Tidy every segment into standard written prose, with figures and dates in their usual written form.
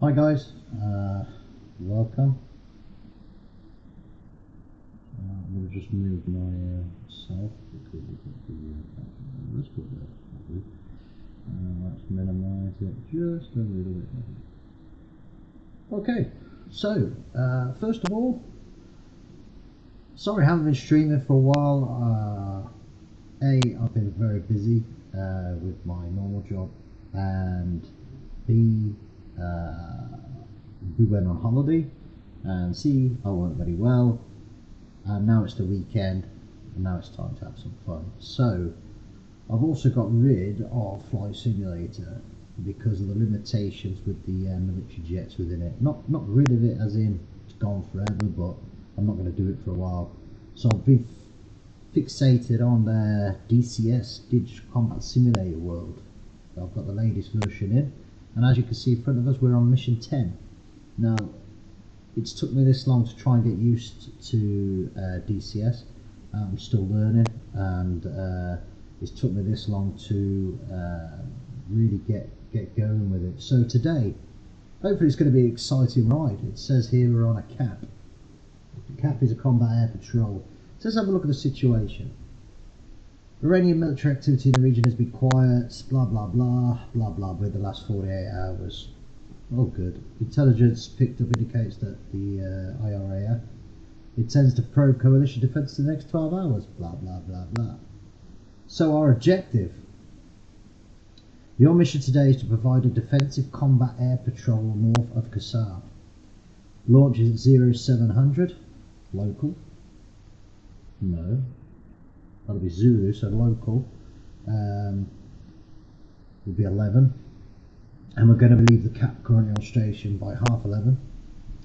Hi guys, welcome. I'm going to just move myself because we got the let's put that. Let's minimize it just a little bit. Okay, so first of all, sorry I haven't been streaming for a while. I've been very busy with my normal job, and B, we went on holiday, and C, I wasn't very well, and now it's the weekend, and now it's time to have some fun. So I've also got rid of Flight Simulator because of the limitations with the military jets within it. Not rid of it as in it's gone forever, but I'm not going to do it for a while. So I've been fixated on the DCS, Digital Combat Simulator World. I've got the latest version in, and as you can see in front of us, we're on mission 10. Now, it's took me this long to try and get used to DCS. I'm still learning, and it's took me this long to really get going with it. So today, hopefully it's going to be an exciting ride. It says here we're on a CAP. The CAP is a combat air patrol. So let's have a look at the situation. Iranian military activity in the region has been quiet, blah blah blah, blah blah, with the last 48 hours. Oh good. Intelligence picked up indicates that the IRAF intends to probe coalition defence in the next 12 hours, blah blah blah blah. So our objective. Your mission today is to provide a defensive combat air patrol north of Qassar. Launch is at 0700, local. No. That'll be Zulu, so local will be 11, and we're going to leave the CAP currently on station by 11:30,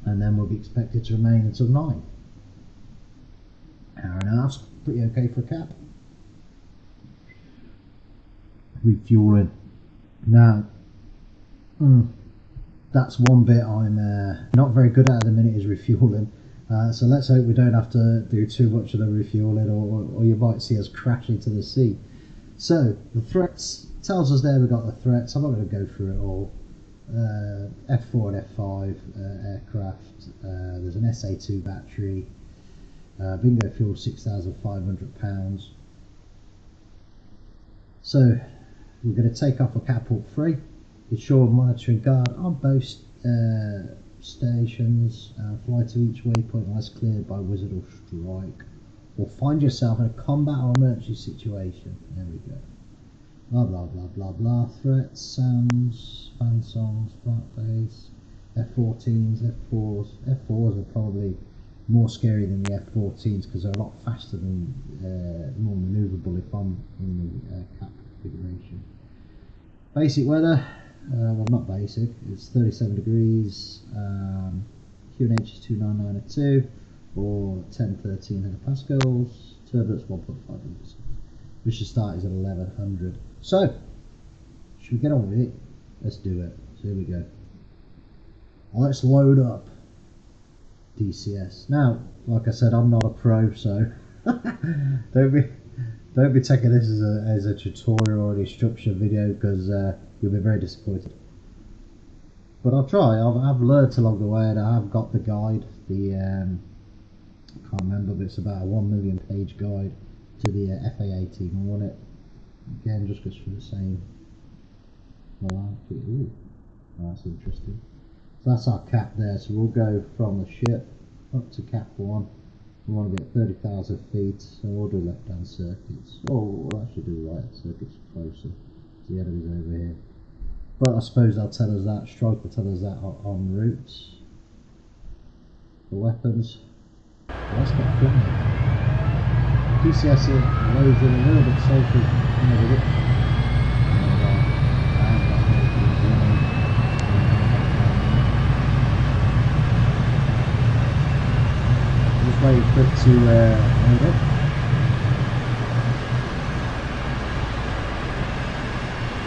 and then we'll be expected to remain until 9. Hour and a half, pretty okay for a CAP. Refueling. Now, that's one bit I'm not very good at the minute, is refueling. So let's hope we don't have to do too much of the refueling, or you might see us crash into the sea. So the threats, tells us there we've got the threats. I'm not going to go through it all. F4 and F5 aircraft. There's an SA2 battery. Bingo fuel 6,500 pounds. So we're going to take off a catapult 3. Ensure monitoring guard on both stations, fly to each waypoint unless cleared by wizard or strike, or find yourself in a combat or emergency situation. There we go. Blah blah blah blah blah. Threats, sounds, fan songs, flat base, F14s, F4s. F4s are probably more scary than the F14s because they're a lot faster than more manoeuvrable if I'm in the CAP configuration. Basic weather. Well, not basic, it's 37 degrees, QNH is 29902 or 1013 hectopascals, turbulence 1.5 meters. Mission start is at 1100. So, should we get on with it? Let's do it. So here we go. Let's load up DCS. Now, like I said, I'm not a pro, so don't be taking this as a tutorial or an instruction video, because you'll be very disappointed. But I'll try. I've learnt along the way, and I have got the guide. The I can't remember, but it's about a 1 million page guide to the FA18C Hornet. Again, just goes through the same malarkey. Ooh, that's interesting. So that's our cap there. So we'll go from the ship up to cap 1. We want to get 30,000 feet, so we'll do left-hand circuits. Oh, we'll actually do right circuits closer. The enemy's over here. But I suppose they'll tell us that, strike will tell us that en route. The weapons. Let's get flying. DCS loads in a little bit safer with it. Just waiting for it to load up.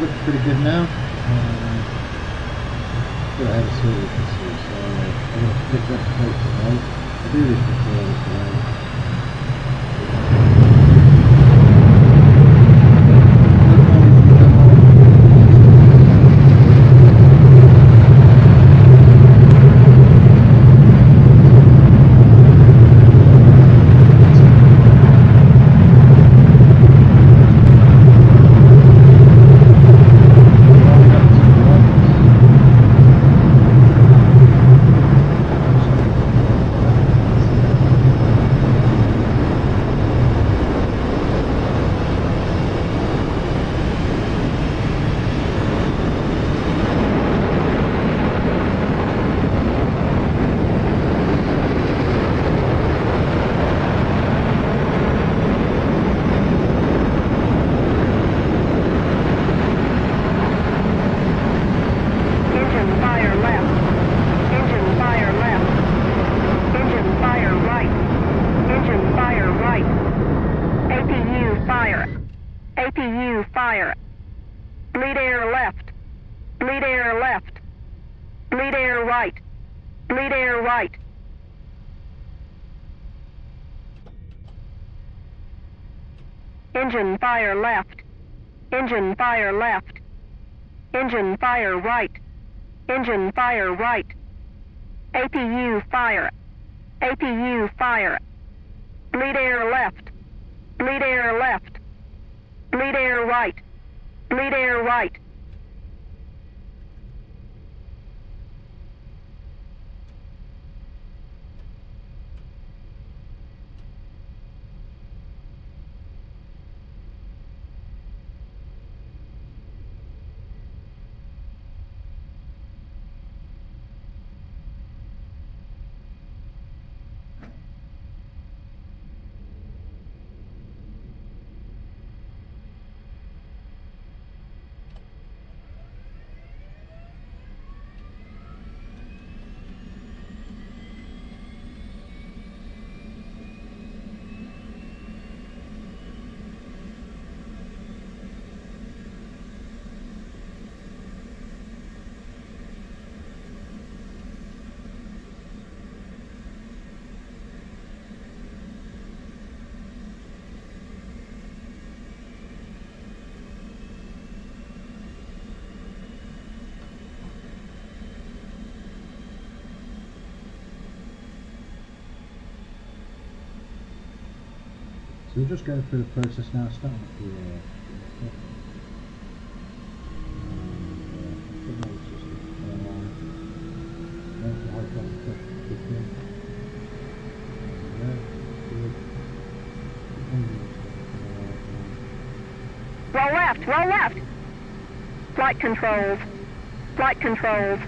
Looks pretty good now. Go ahead and see what we can see. So I'm going to flick that plate today. I do this before this way. APU fire. Bleed air left. Bleed air left. Bleed air right. Bleed air right. Engine fire left. Engine fire left. Engine fire right. Engine fire right. APU fire. APU fire. Bleed air left. Bleed air left. Bleed air right. Bleed air right. So we're just going through the process now, starting with the Roll left, roll left. Flight controls. Flight controls.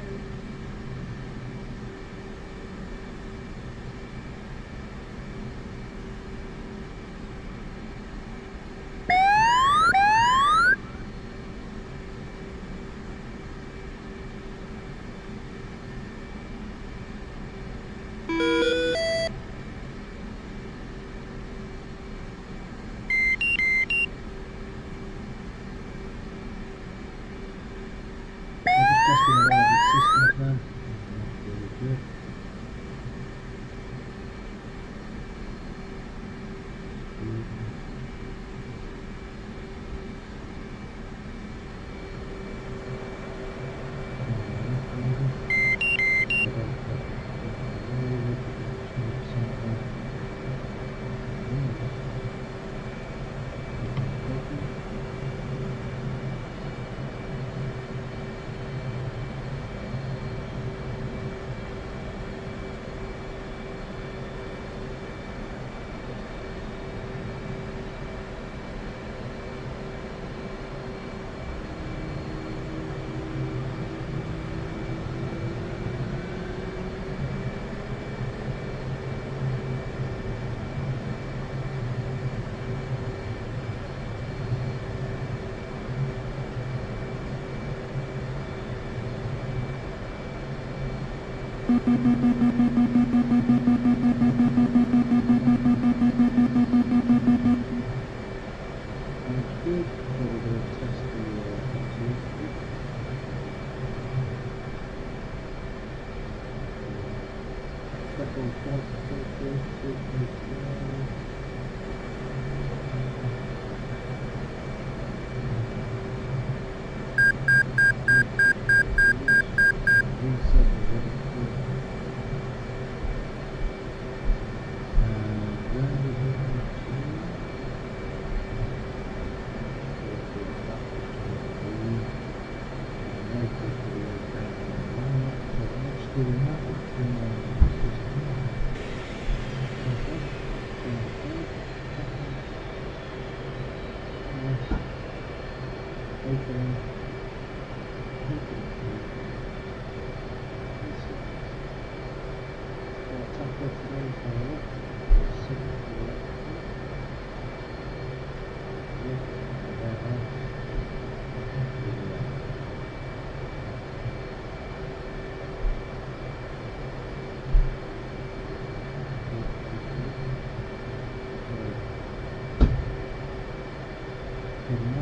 Okay,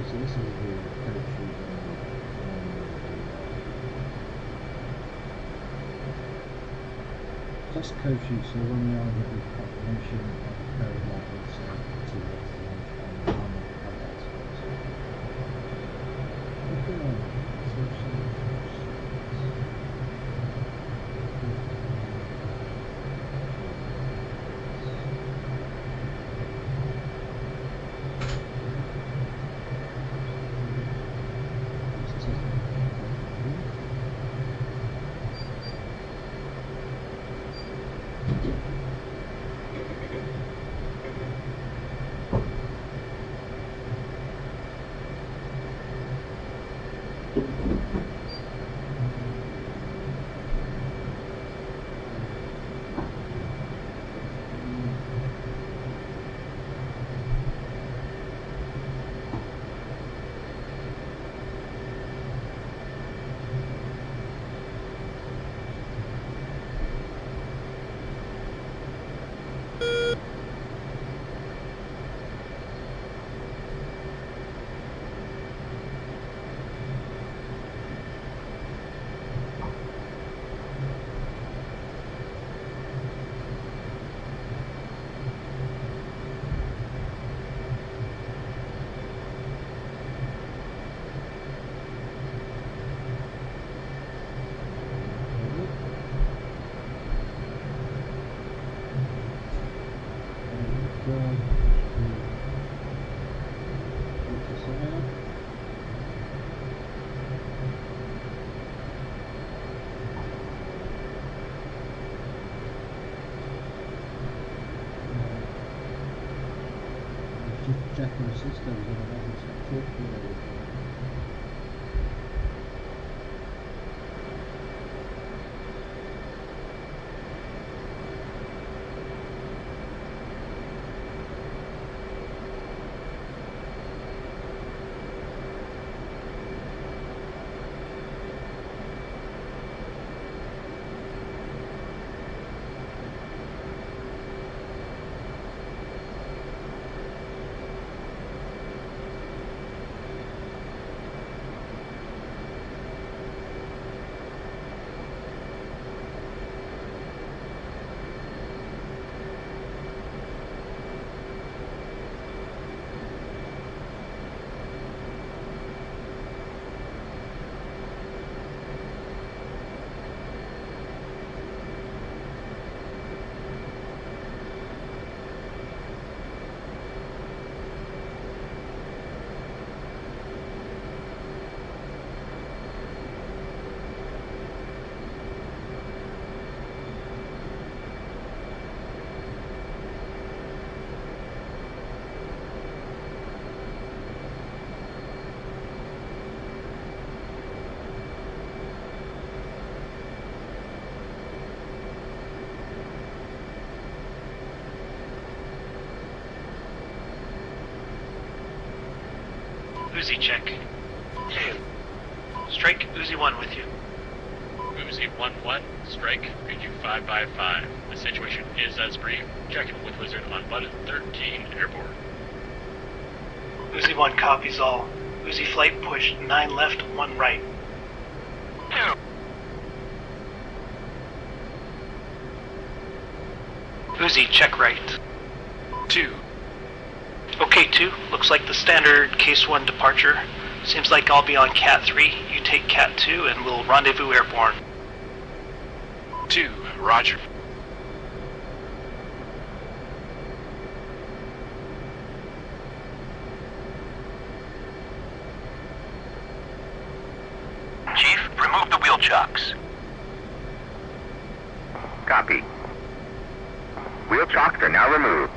so this is the coach just coaching, so when we are going to be confirmation of the code that is to the launch on the panel of that space. Okay, just checking the systems and I haven't set up yet. Uzi check. Strike Uzi 1 with you. Uzi 1-1, strike, read you 5 by 5. The situation is as brief. Checking with Wizard on button 13, airborne. Uzi 1 copies all. Uzi flight push 9 left, 1 right. Uzi check right. 2. Okay 2, looks like the standard case 1 departure. Seems like I'll be on Cat 3, you take Cat 2 and we'll rendezvous airborne. 2, roger. Chief, remove the wheel chocks. Copy. Wheel chocks are now removed.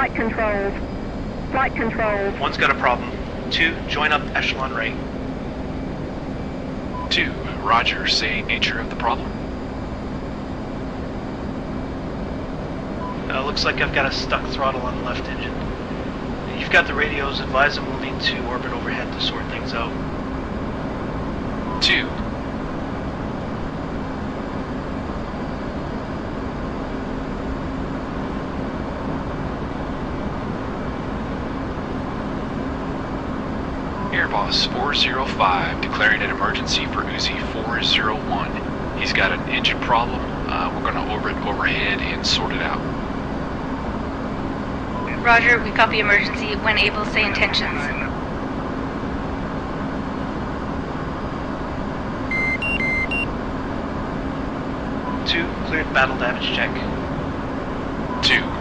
Flight controls. Flight controls. 1's got a problem. 2, join up echelon right. 2, roger, say nature of the problem. Looks like I've got a stuck throttle on the left engine. You've got the radios, advise I'm moving to orbit overhead to sort things out. 2. Airboss 405 declaring an emergency for Uzi 401. He's got an engine problem. We're going to orbit overhead and sort it out. Roger, we copy emergency. When able, say intentions. Two, cleared battle damage check. 2.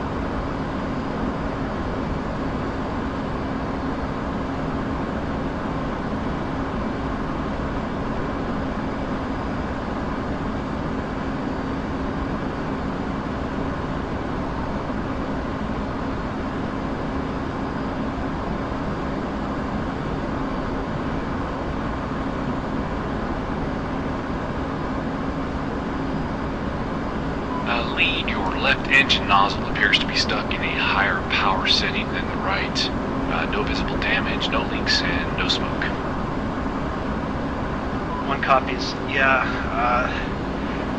Lead, your left engine nozzle appears to be stuck in a higher power setting than the right. No visible damage, no leaks, and no smoke. 1 copies. Yeah,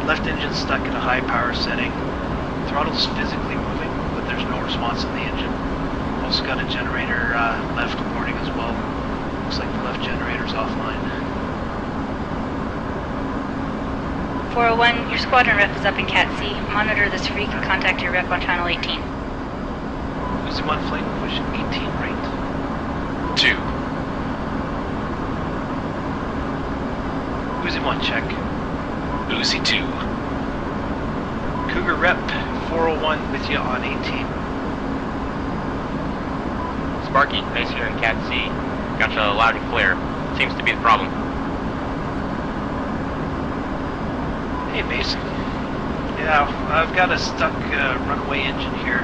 left engine's stuck in a high power setting. Throttle's physically moving, but there's no response in the engine. Also got a generator left warning as well. Looks like the left generator's offline. 401, your squadron rep is up in Cat C. Monitor this freak and contact your rep on channel 18. Uzi 1 flight push 18 right. 2. Uzi 1 check. Uzi 2. Cougar rep 401 with you on 18. Sparky, base here in Cat C. Got you loud and clear. Seems to be the problem. Hey Mason. Yeah, I've got a stuck runaway engine here.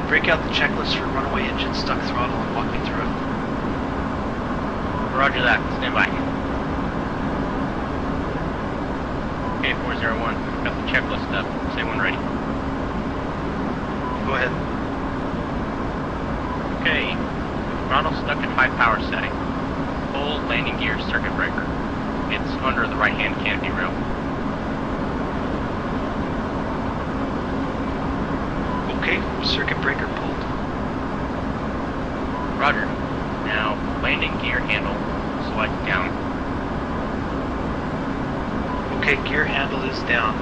Break out the checklist for runaway engine stuck throttle and walk me through it. Roger that. Stand by. Okay, 401. Got the checklist up. Say when ready. Go ahead. Okay. Throttle stuck in high power setting. Full landing gear circuit breaker. It's under the right hand canopy rail. Okay, circuit breaker pulled. Roger. Now, landing gear handle, select down. Okay, gear handle is down.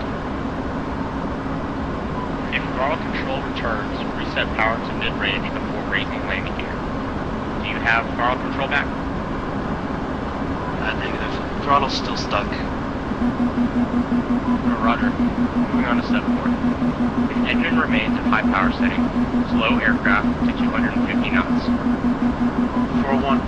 If throttle control returns, reset power to mid-range before raising landing gear. Do you have throttle control back? Negative. Throttle's still stuck. Roger. Moving on to 7-4. If engine remains at high power setting, slow aircraft to 250 knots. 401.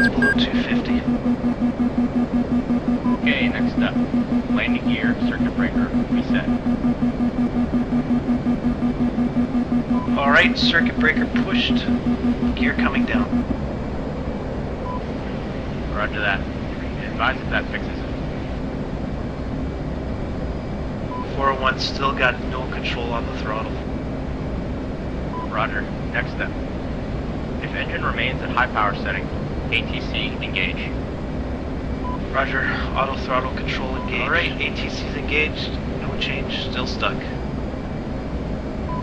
below 250. Okay, next up. Landing gear, circuit breaker, reset. Alright, circuit breaker pushed. Gear coming down. Roger that. Advise if that fixes it. 401 still got no control on the throttle. Roger. Next step. If engine remains at high power setting, ATC engage. Roger, auto throttle control engaged. Alright. ATC's engaged, no change, still stuck.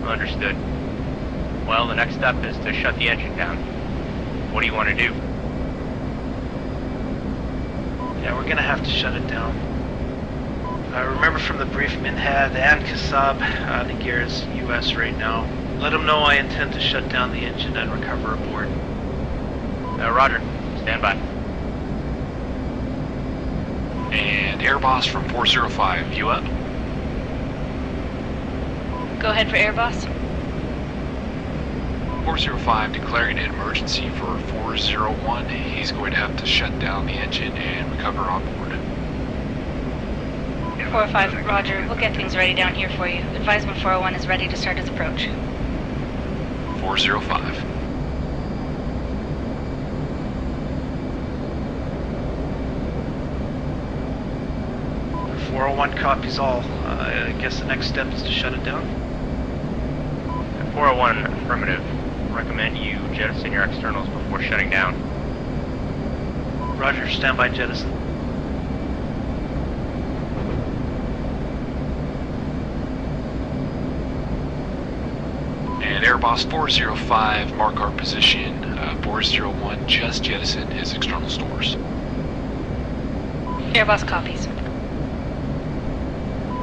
Understood. Well, the next step is to shut the engine down. What do you want to do? Yeah, we're gonna have to shut it down. Remember from the brief Minhad and Kasab, Nagir is US right now. Let them know I intend to shut down the engine and recover aboard. Roger. Stand by. And Air Boss from 405, you up? Go ahead for Air Boss. 405 declaring an emergency for 401. He's going to have to shut down the engine and recover on board. 405, Roger. We'll get things ready down here for you. Advise when 401 is ready to start his approach. 405. The 401 copies all. I guess the next step is to shut it down. 401 affirmative. Recommend you jettison your externals before shutting down. Roger, standby jettison. And Air Boss 405, mark our position. 401 just jettisoned his external stores. Air Boss copies.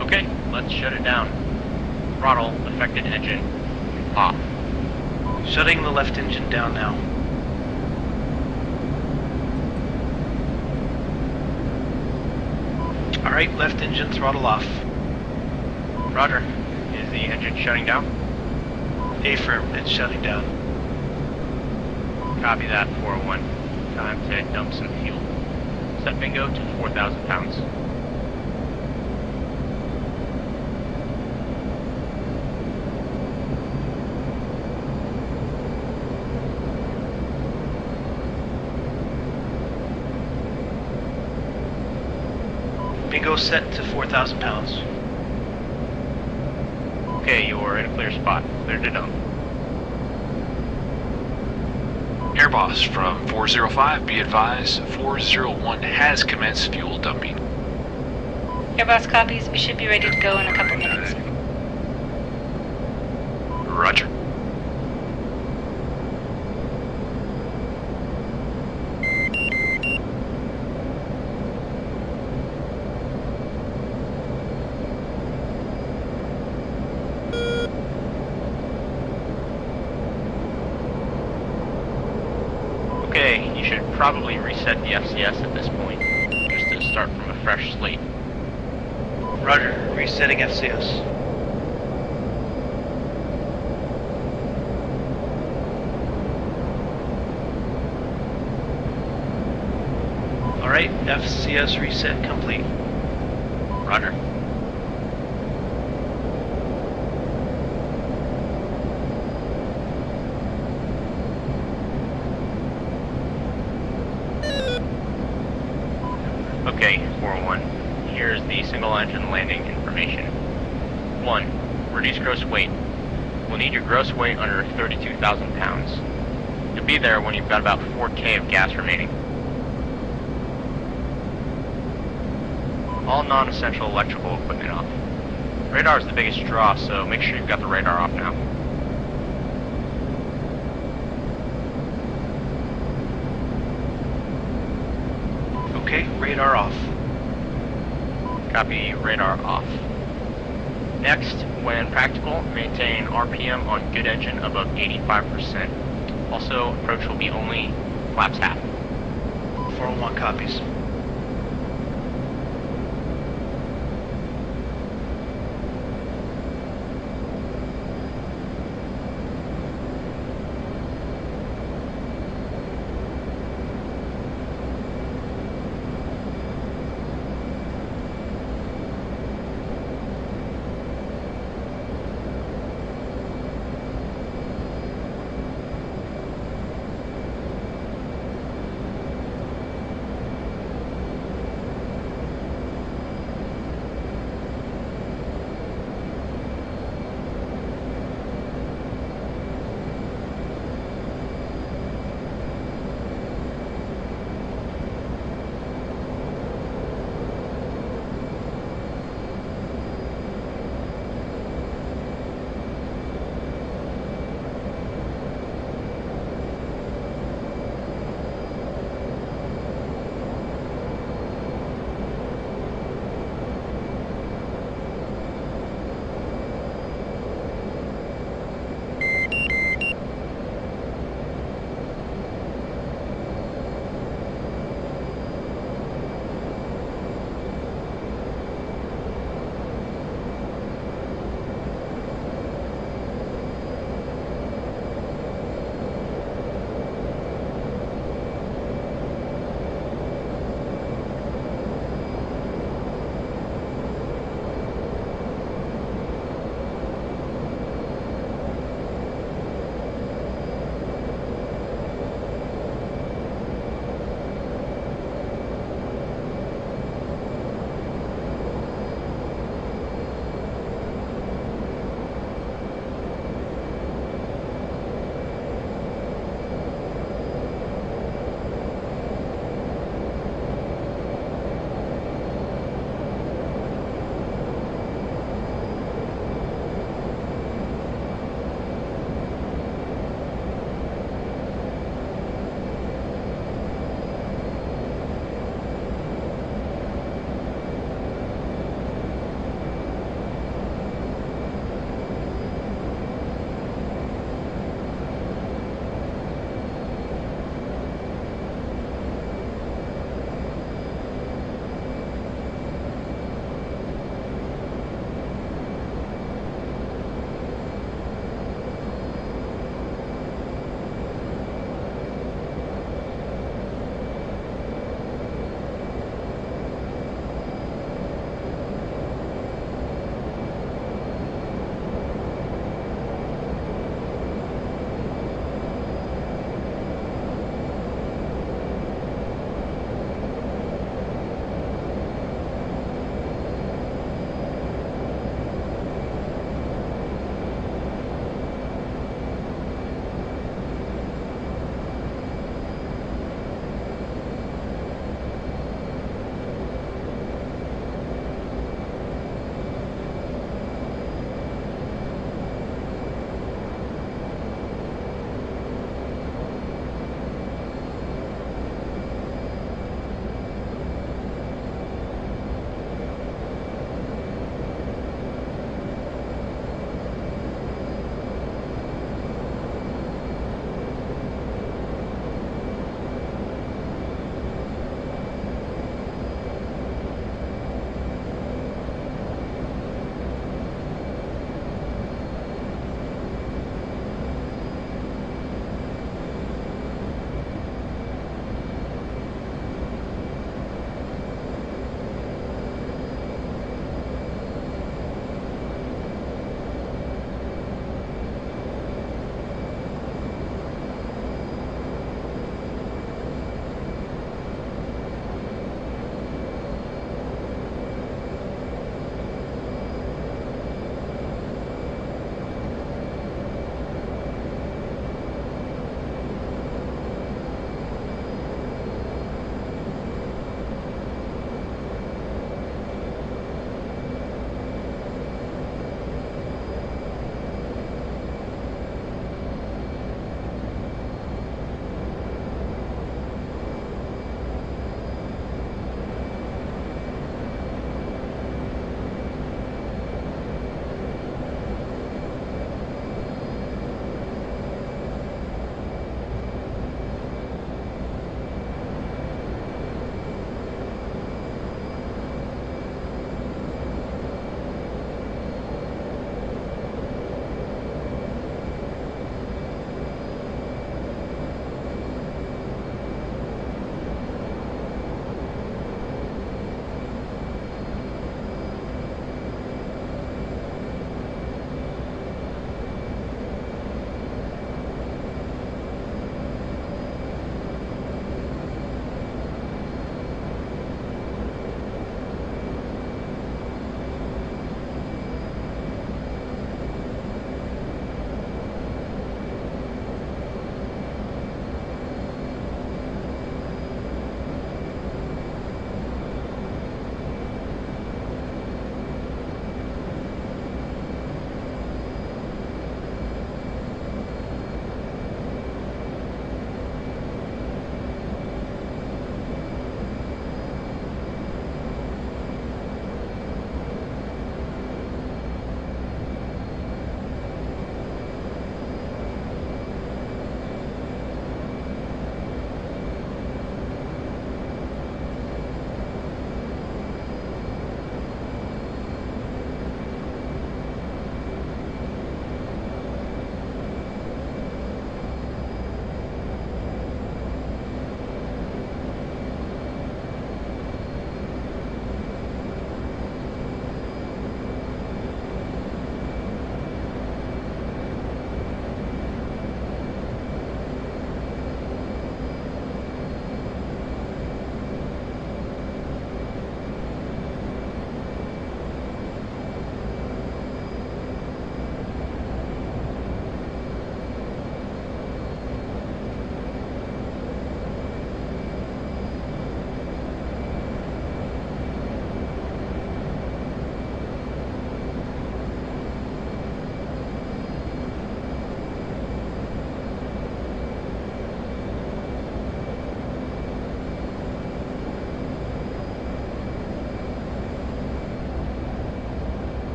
Okay, let's shut it down. Throttle affected engine off. Shutting the left engine down now. Alright, left engine throttle off. Roger. Is the engine shutting down? Affirm, it's shutting down. Copy that, 401. Time to dump some fuel. Set bingo to 4,000 pounds. Bingo set to 4,000 pounds. Okay, you're in a clear spot. Clear to dump. Air Boss from 405, be advised, 401 has commenced fuel dumping. Air Boss copies. We should be ready to go in a couple minutes. Roger. Okay, you should probably reset the FCS at this point, just to start from a fresh slate. Roger, resetting FCS. Alright, FCS reset complete. Roger. Okay, 401. Here's the single engine landing information. 1. Reduce gross weight. We'll need your gross weight under 32,000 pounds. You'll be there when you've got about 4K of gas remaining. All non-essential electrical equipment off. Radar is the biggest draw, so make sure you've got the radar off now. Okay, radar off. Copy, radar off. Next, when practical, maintain RPM on good engine above 85%. Also, approach will be only flaps half. 401 copies.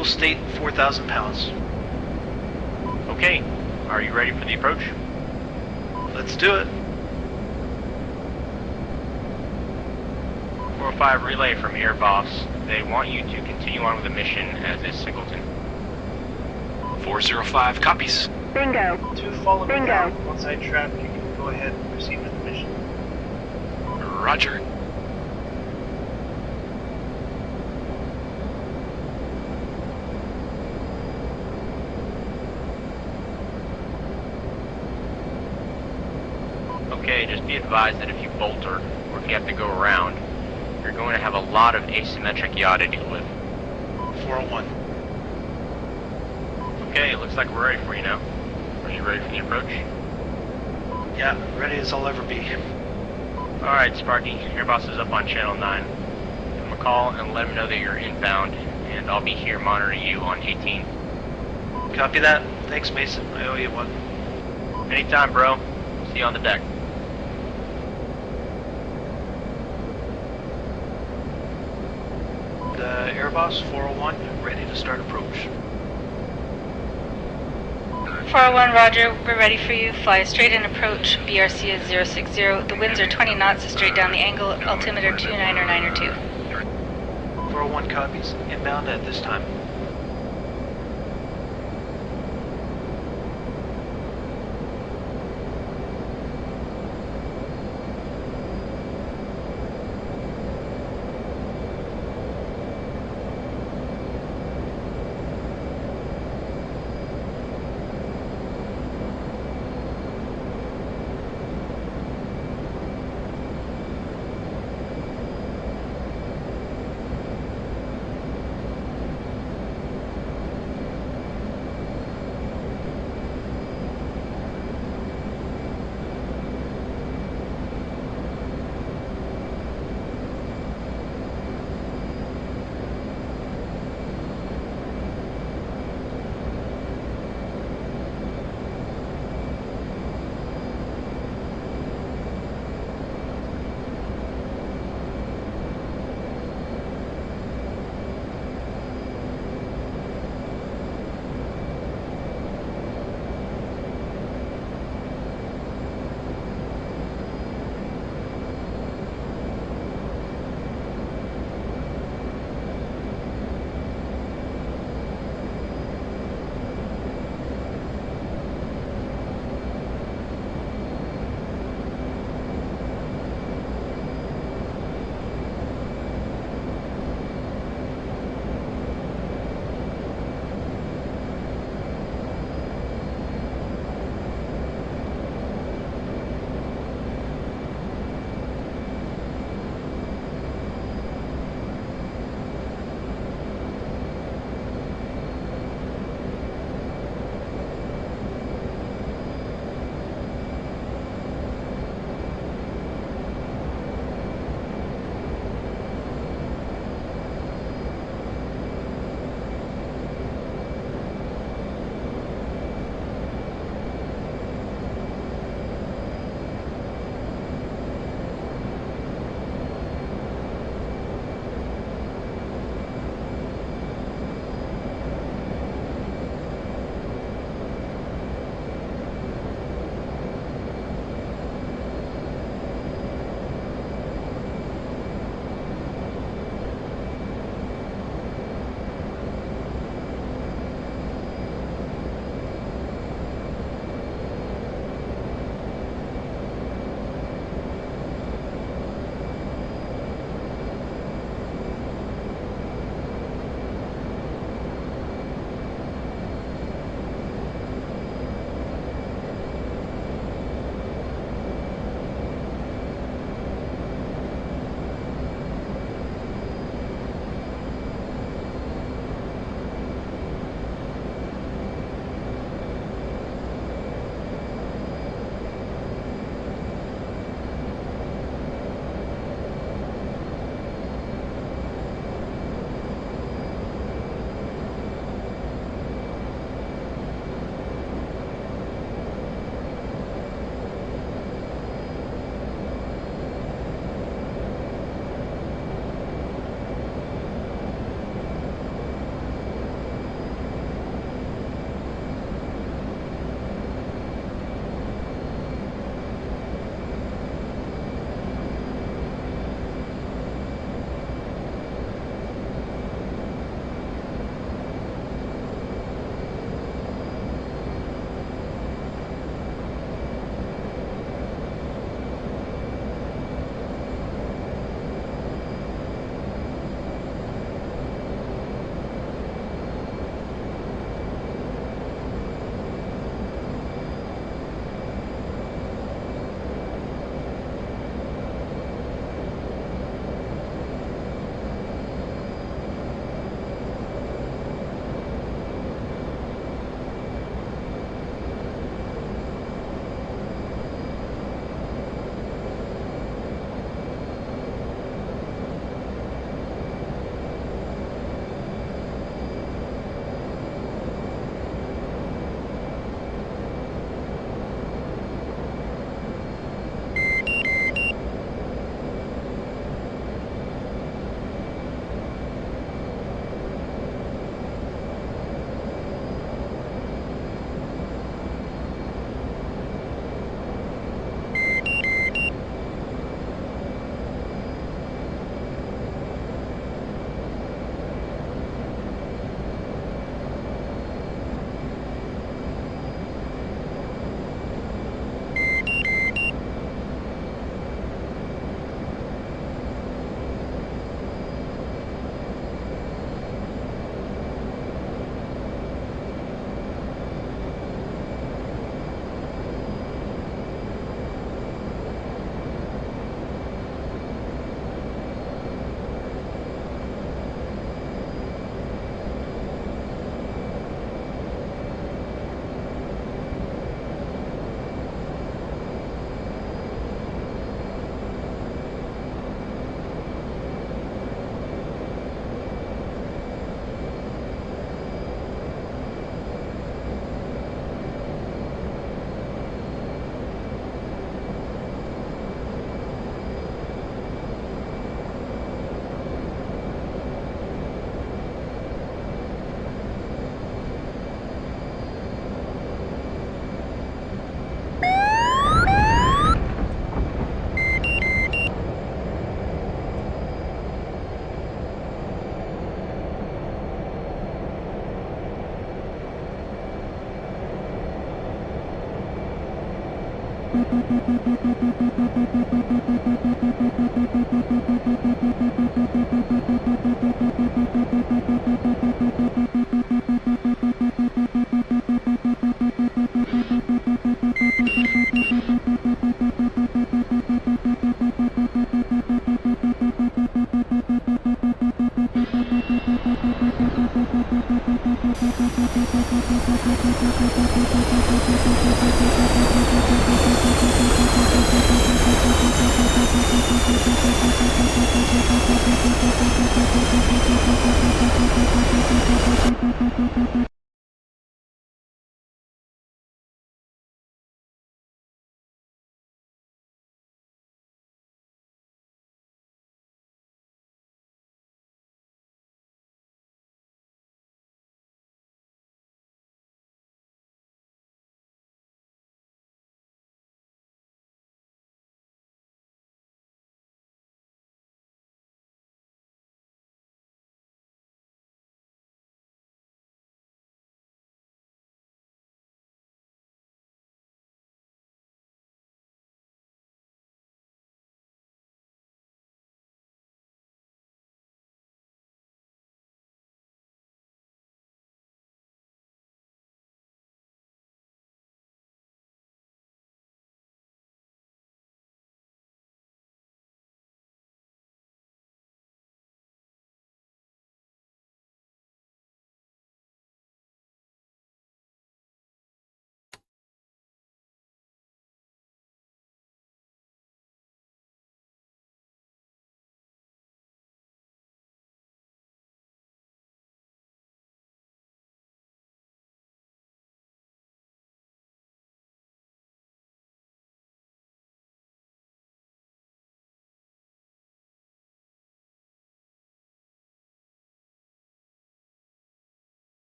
Fuel state 4,000 pounds. Okay, are you ready for the approach? Let's do it. 405 relay from Air Boss. They want you to continue on with the mission as is Singleton. 405 copies. Bingo. To follow me Bingo. now. Once I trap, you can go ahead and proceed with the mission. Roger. Okay, just be advised that if you bolter, or if you have to go around, you're going to have a lot of asymmetric yaw to deal with. 401. Okay, it looks like we're ready for you now. Are you ready for the approach? Yeah, ready as I'll ever be. Alright, Sparky, Air Boss is up on Channel 9. Give him a call and let him know that you're inbound, and I'll be here monitoring you on 18. Copy that. Thanks, Mason. I owe you one. Anytime, bro. See you on the deck. Air Boss 401, ready to start approach. 401, roger. We're ready for you. Fly straight in approach. BRC is 060. The winds are 20 knots straight down the angle. Altimeter 29092. 401 copies. Inbound at this time.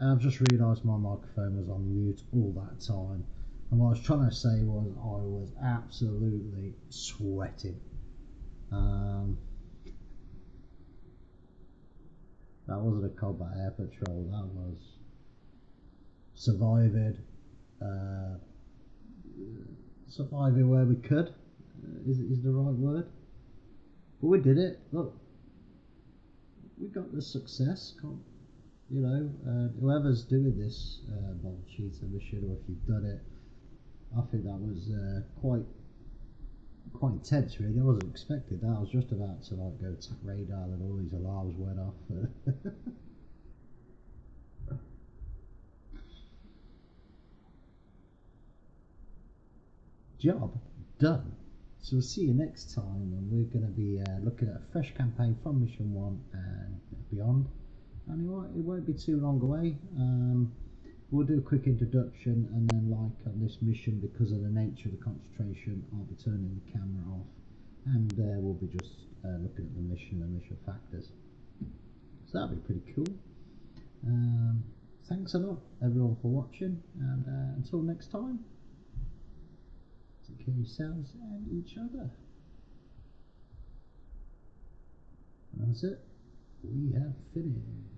I've just realised my microphone was on mute all that time, and what I was trying to say was I was absolutely sweating. That wasn't a combat air patrol, that was surviving where we could, is the right word. But we did it. Look, we got the success. You know, whoever's doing this bomb cheater mission, or if you've done it, I think that was quite intense, really. I wasn't expecting that. I was just about to like go attack radar, and all these alarms went off. Job done. So we'll see you next time, and we're going to be looking at a fresh campaign from Mission 1 and beyond. And it won't be too long away. We'll do a quick introduction, and then like on this mission, because of the nature of the concentration, I'll be turning the camera off, and we'll be just looking at the mission and mission factors. So that'll be pretty cool. Thanks a lot everyone for watching, and until next time, take care of yourselves and each other. And that's it. We have finished.